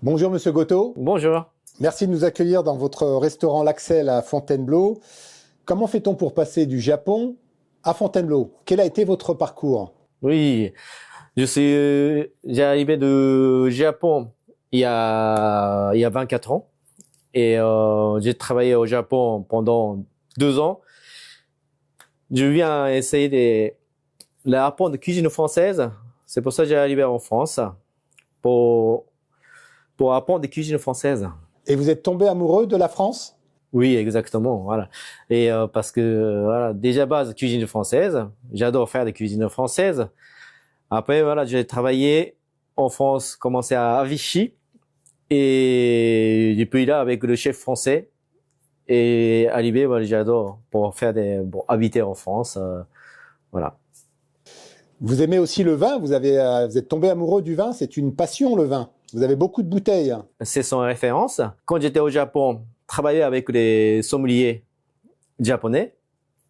Bonjour Monsieur Goto, Bonjour. merci de nous accueillir dans votre restaurant L'Axel à Fontainebleau. Comment fait-on pour passer du Japon à Fontainebleau? Quel a été votre parcours? Oui, j'ai arrivé de Japon il y a 24 ans et j'ai travaillé au Japon pendant 2 ans. Je viens essayer d'apprendre de cuisine française. C'est pour ça que j'ai arrivé en France pour apprendre des cuisines françaises. Et vous êtes tombé amoureux de la France? Oui, exactement, voilà. Et parce que voilà, déjà base cuisine française, j'adore faire des cuisines françaises. Après voilà, j'ai travaillé en France, commencé à Vichy et depuis là avec le chef français et arrivé, voilà, j'adore pour habiter en France, voilà. Vous aimez aussi le vin, vous êtes tombé amoureux du vin, c'est une passion le vin. Vous avez beaucoup de bouteilles. C'est son référence. Quand j'étais au Japon, travaillais avec les sommeliers japonais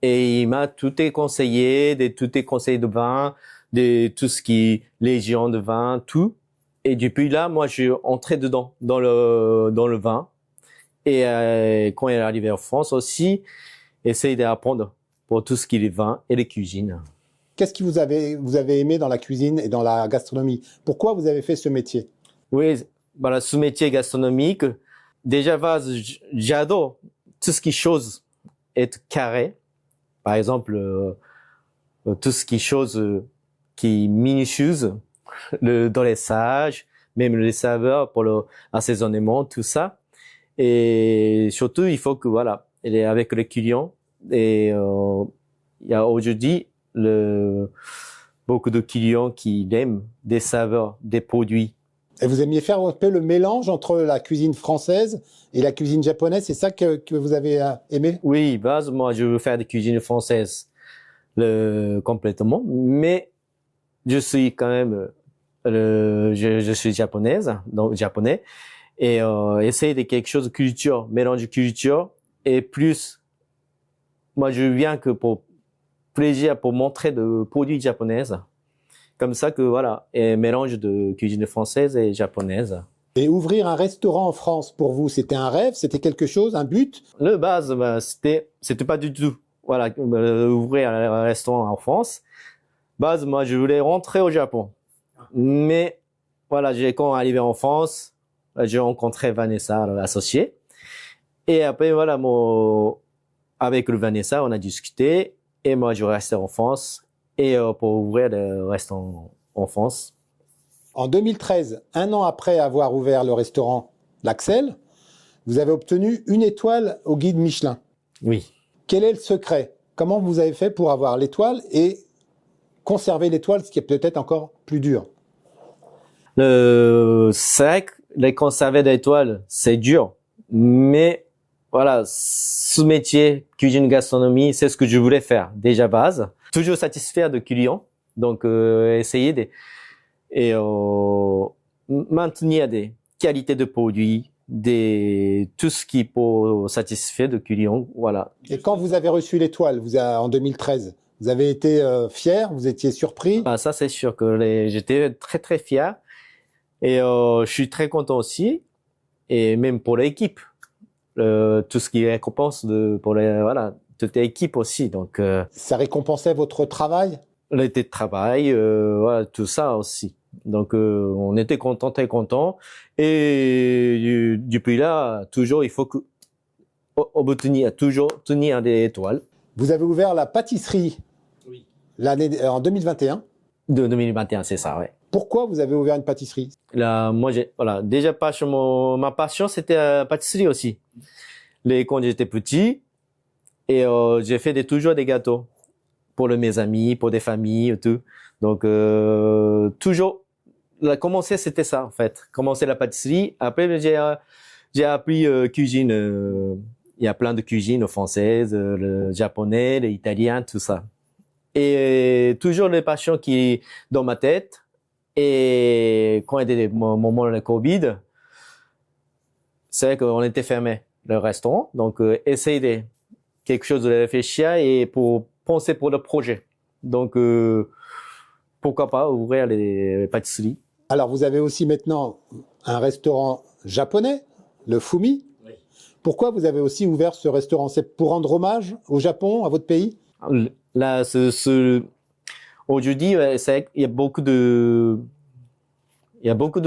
et il m'a tout conseillé, tout est conseillé de vin, de tout ce qui légion de vin, tout. Et depuis là, moi, je suis entré dedans, dans le vin. Et quand il est arrivé en France aussi, essayer d'apprendre pour tout ce qui est vin et les cuisines. Qu'est-ce que vous avez aimé dans la cuisine et dans la gastronomie? Pourquoi vous avez fait ce métier? Oui, voilà, ce métier gastronomique, déjà, j'adore tout ce qui est chose être carré. Par exemple, tout ce qui est chose qui est minutieuse, le dressage, même les saveurs pour le assaisonnement, tout ça. Et surtout, il faut que voilà, elle est avec les clients. Et il y a aujourd'hui beaucoup de clients qui aiment des saveurs, des produits. Et vous aimiez faire un peu le mélange entre la cuisine française et la cuisine japonaise, c'est ça que vous avez aimé? Oui, moi, je veux faire des cuisines françaises complètement, mais je suis quand même, je suis japonaise, donc japonais, et essayer de quelque chose de culture, mélange de culture, et plus, moi, je viens que pour plaisir, pour montrer de produits japonaises. Comme ça que voilà, et mélange de cuisine française et japonaise. Et ouvrir un restaurant en France, pour vous, c'était un rêve, c'était quelque chose, un but? Le base, c'était pas du tout. Voilà, ouvrir un restaurant en France. Base, moi, je voulais rentrer au Japon. Mais, voilà, quand arrivé en France, j'ai rencontré Vanessa, l'associée. Et après, voilà, avec le Vanessa, on a discuté. Et moi, je restais en France. Et pour ouvrir le restaurant en France. En 2013, un an après avoir ouvert le restaurant L'Axel, vous avez obtenu une étoile au guide Michelin. Oui. Quel est le secret? Comment vous avez fait pour avoir l'étoile et conserver l'étoile, ce qui est peut-être encore plus dur? C'est vrai que les conserver d'étoiles, c'est dur. Mais voilà, ce métier, cuisine gastronomie, c'est ce que je voulais faire déjà base. Toujours satisfaire de clients, donc essayer maintenir des qualités de produits, tout ce qui peut satisfaire de clients, voilà. Et quand vous avez reçu l'étoile, en 2013, vous avez été fier, vous étiez surpris? Ah, ça c'est sûr que j'étais très très fier et je suis très content aussi et même pour l'équipe, tout ce qui est récompense voilà, toute l'équipe aussi, donc. Ça récompensait votre travail? L'été de travail, voilà, tout ça aussi. Donc on était content, très content. Et depuis là, toujours il faut toujours tenir des étoiles. Vous avez ouvert la pâtisserie en 2021. De 2021, c'est ça, ouais. Pourquoi vous avez ouvert une pâtisserie? Là, moi, voilà, déjà ma passion, c'était la pâtisserie aussi. Quand j'étais petit, et j'ai fait toujours des gâteaux pour mes amis, pour des familles et tout. Donc toujours commencer c'était ça en fait, commencer la pâtisserie. Après j'ai appris cuisine, il y a plein de cuisines françaises, le japonais, l'italien, tout ça. Et toujours les passions qui dans ma tête. Et quand il y a des moments de Covid, c'est vrai qu'on était fermé le restaurant, donc essayer quelque chose de réfléchir et pour penser pour le projet. Donc, pourquoi pas ouvrir les pâtisseries Alors, vous avez aussi maintenant un restaurant japonais, le Fumi. Oui. Pourquoi vous avez aussi ouvert ce restaurant? C'est pour rendre hommage au Japon, à votre pays? Là, aujourd'hui, ouais, il y a beaucoup de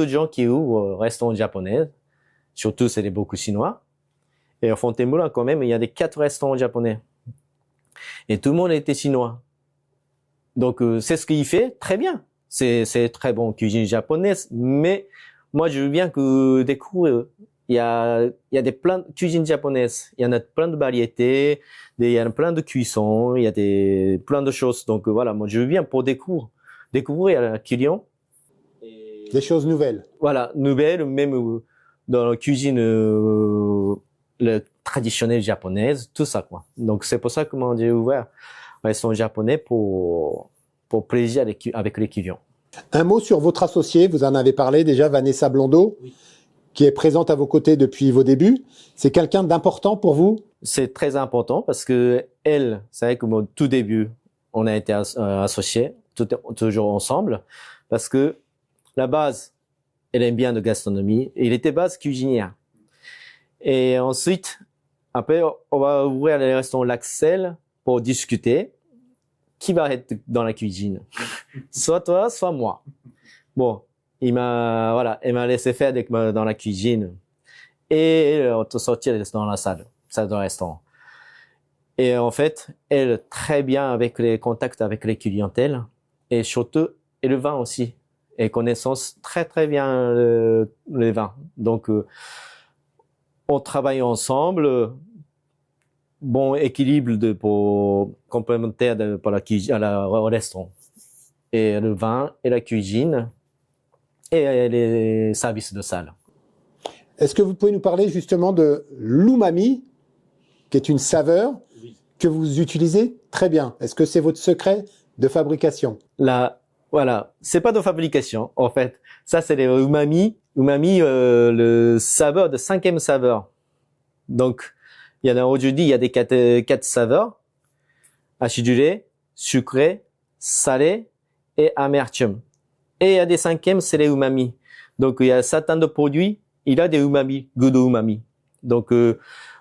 gens qui ouvrent restaurants japonais. Surtout, c'est beaucoup chinois. Et à Fontainebleau, quand même, il y a 4 restaurants japonais. Et tout le monde était chinois. Donc, c'est ce qu'il fait très bien. C'est très bon cuisine japonaise. Mais moi, je veux bien que découvrir. Il y a plein de cuisines japonaises. Il y en a plein de variétés. Il y a plein de cuissons. Il y a plein de choses. Donc, voilà, moi, je veux bien pour découvrir la client. Des choses nouvelles. Voilà, nouvelles, même dans la cuisine le traditionnelle japonaise, tout ça, quoi. Donc, c'est pour ça que moi, j'ai ouvert un restaurant japonais pour plaisir avec les clients. Un mot sur votre associée, vous en avez parlé déjà, Vanessa Blondeau, Oui. qui est présente à vos côtés depuis vos débuts. C'est quelqu'un d'important pour vous? C'est très important parce que elle, c'est vrai que au tout début, on a été associés, toujours ensemble, parce que la base, elle aime bien de gastronomie, et il était base cuisinière. Et ensuite, après, on va ouvrir le restaurant L'Axel pour discuter qui va être dans la cuisine. Soit toi, soit moi. Bon, elle m'a laissé faire dans la cuisine et on te sortir dans la salle de restaurant. Et en fait, elle très bien avec les contacts avec les clientèles et surtout et le vin aussi et connaissance très très bien les vins. Donc on travaille ensemble, bon équilibre pour complémentaire pour la cuisine, au restaurant et le vin et la cuisine et les services de salle. Est-ce que vous pouvez nous parler justement de l'umami, qui est une saveur que vous utilisez très bien? Est-ce que c'est votre secret de fabrication? Voilà, c'est pas de fabrication en fait. Ça c'est les umami. Umami, le saveur de 5e saveur. Donc il y en a aujourd'hui, il y a des 4 saveurs: acidulé, sucré, salé et amertume. Et il y a des 5e, c'est les umami. Donc il y a certains de produits, il a des umami, goût de umami. Donc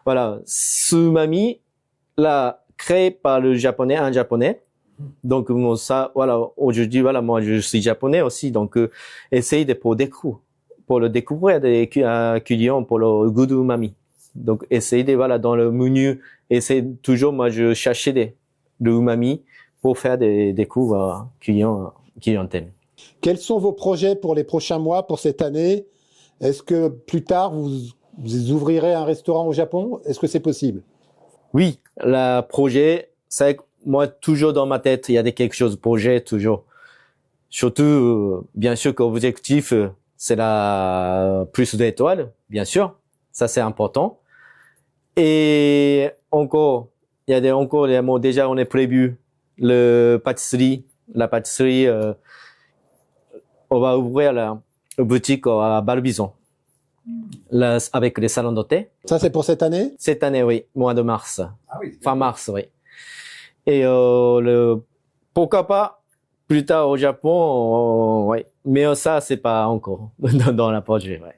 voilà, ce umami là créé par un japonais. Donc ça, voilà, aujourd'hui, voilà, moi je suis japonais aussi, donc essaye pour le découvrir des clients pour le goût de umami. Donc essaye voilà dans le menu, essaye toujours, moi je cherchais le umami pour faire des découvertes clientèle. Quels sont vos projets pour les prochains mois, pour cette année? Est-ce que plus tard vous ouvrirez un restaurant au Japon? Est-ce que c'est possible? Oui, le projet, c'est moi toujours dans ma tête, il y a quelque chose de projet toujours. Surtout, bien sûr que l'objectif, c'est la plus d'étoiles, bien sûr, ça c'est important. Et encore, il y a encore des mots. Déjà, on est prévu la pâtisserie, on va ouvrir la boutique à Barbizon, avec les salons de thé. Ça c'est pour cette année? Cette année, oui, mois de mars. Ah oui. Fin mars, oui. Et pourquoi pas plus tard au Japon, ouais. Mais ça, c'est pas encore dans la projet, ouais.